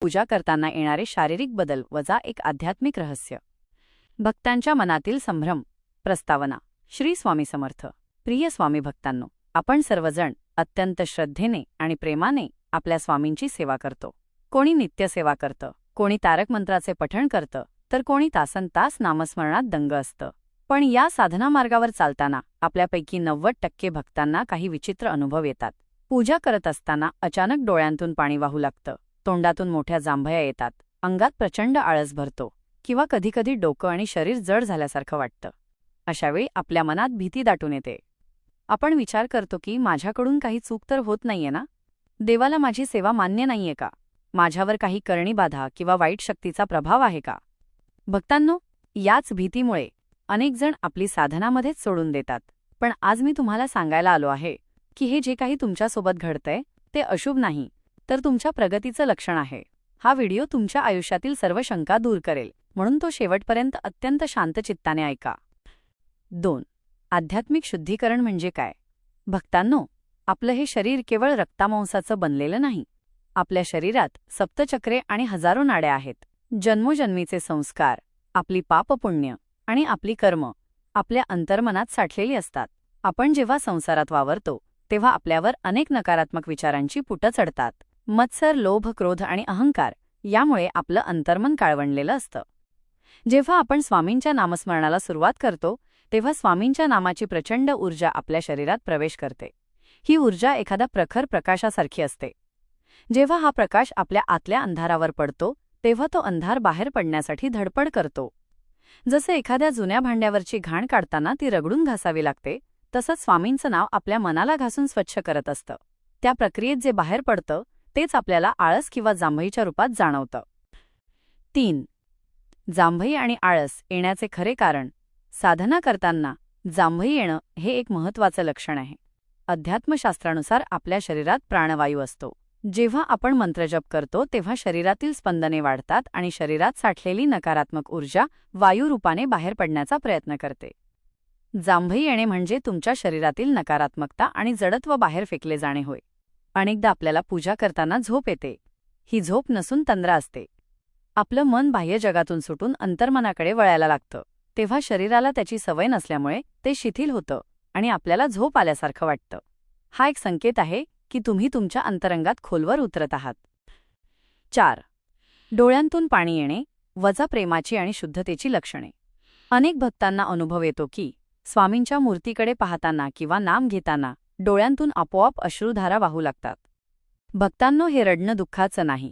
पूजा करताना येणारे शारीरिक बदल वजा एक आध्यात्मिक रहस्य. भक्तांच्या मनातील संभ्रम. प्रस्तावना. श्री स्वामी समर्थ. प्रिय स्वामी भक्तांनो, आपण सर्वजण अत्यंत श्रद्धेने आणि प्रेमाने आपल्या स्वामींची सेवा करतो. कोणी नित्यसेवा करतं, कोणी तारक मंत्राचे पठण करतं, तर कोणी तासनतास नामस्मरणात दंग असतं. पण या साधना मार्गावर चालताना आपल्यापैकी 90% भक्तांना काही विचित्र अनुभव येतात. पूजा करत असताना अचानक डोळ्यांतून पाणी वाहू लागतं, तोंडातून मोठ्या जांभया येतात, अंगात प्रचंड आळस भरतो किंवा कधीकधी डोकं आणि शरीर जड झाल्यासारखं वाटतं. अशावेळी आपल्या मनात भीती दाटून येते. आपण विचार करतो की माझ्याकडून काही चूक तर होत नाहीये ना? देवाला माझी सेवा मान्य नाहीये का? माझ्यावर काही करणी बाधा किंवा वाईट शक्तीचा प्रभाव आहे का? भक्तांनो, याच भीतीमुळे अनेक जण आपली साधनामध्येच सोडून देतात. पण आज मी तुम्हाला सांगायला आलो आहे की हे जे काही तुमच्यासोबत घडतंय ते अशुभ नाही, तर तुमच्या प्रगतीचं लक्षण आहे. हा व्हिडिओ तुमच्या आयुष्यातील सर्व शंका दूर करेल, म्हणून तो शेवटपर्यंत अत्यंत शांत चित्ताने ऐका. 2. आध्यात्मिक शुद्धीकरण म्हणजे काय? भक्तांनो, आपलं हे शरीर केवळ रक्तामांसाचं बनलेलं नाही. आपल्या शरीरात सप्तचक्रे आणि हजारो नाड्या आहेत. जन्मोजन्मीचे संस्कार, आपली पापपुण्य आणि आपली कर्म आपल्या अंतर्मनात साठलेली असतात. आपण जेव्हा संसारात वावरतो तेव्हा आपल्यावर अनेक नकारात्मक विचारांची पुटं चढतात. मत्सर, लोभ, क्रोध आणि अहंकार यामुळे आपलं अंतर्मन काळवंडलेलं असतं. जेव्हा आपण स्वामींच्या नामस्मरणाला सुरुवात करतो तेव्हा स्वामींच्या नामाची प्रचंड ऊर्जा आपल्या शरीरात प्रवेश करते. ही ऊर्जा एखाद्या प्रखर प्रकाशासारखी असते. जेव्हा हा प्रकाश आपल्या आतल्या अंधारावर पडतो तेव्हा तो अंधार बाहेर पडण्यासाठी धडपड करतो. जसे एखाद्या जुन्या भांड्यावरची घाण काढताना ती रगडून घासावी लागते, तसंच स्वामींचं नाव आपल्या मनाला घासून स्वच्छ करत असतं. त्या प्रक्रियेत जे बाहेर पडतं तेच आपल्याला आळस किंवा जांभईच्या रूपात जाणवतं. 3. जांभई आणि आळस येण्याचे खरे कारण. साधना करताना जांभई येणं हे एक महत्त्वाचं लक्षण आहे. अध्यात्मशास्त्रानुसार आपल्या शरीरात प्राणवायू असतो. जेव्हा आपण मंत्रजप करतो तेव्हा शरीरातील स्पंदने वाढतात आणि शरीरात साठलेली नकारात्मक ऊर्जा वायुरूपाने बाहेर पडण्याचा प्रयत्न करते. जांभई येणे म्हणजे तुमच्या शरीरातील नकारात्मकता आणि जडत्व बाहेर फेकले जाणे होय. अनेकदा आपल्याला पूजा करताना झोप येते. ही झोप नसून तंद्रा असते. आपलं मन बाह्य जगातून सुटून अंतर्मनाकडे वळायला लागतं. तेव्हा शरीराला त्याची सवय नसल्यामुळे ते शिथिल होतं आणि आपल्याला झोप आल्यासारखं वाटतं. हा एक संकेत आहे की तुम्ही तुमच्या अंतरंगात खोलवर उतरत आहात. 4. डोळ्यांतून पाणी येणे वजा प्रेमाची आणि शुद्धतेची लक्षणे. अनेक भक्तांना अनुभव येतो की स्वामींच्या मूर्तीकडे पाहताना किंवा नाम घेताना डोळ्यांतून आपोआप अश्रुधारा वाहू लागतात. भक्तांनो, हे रडणं दुःखाचं नाही,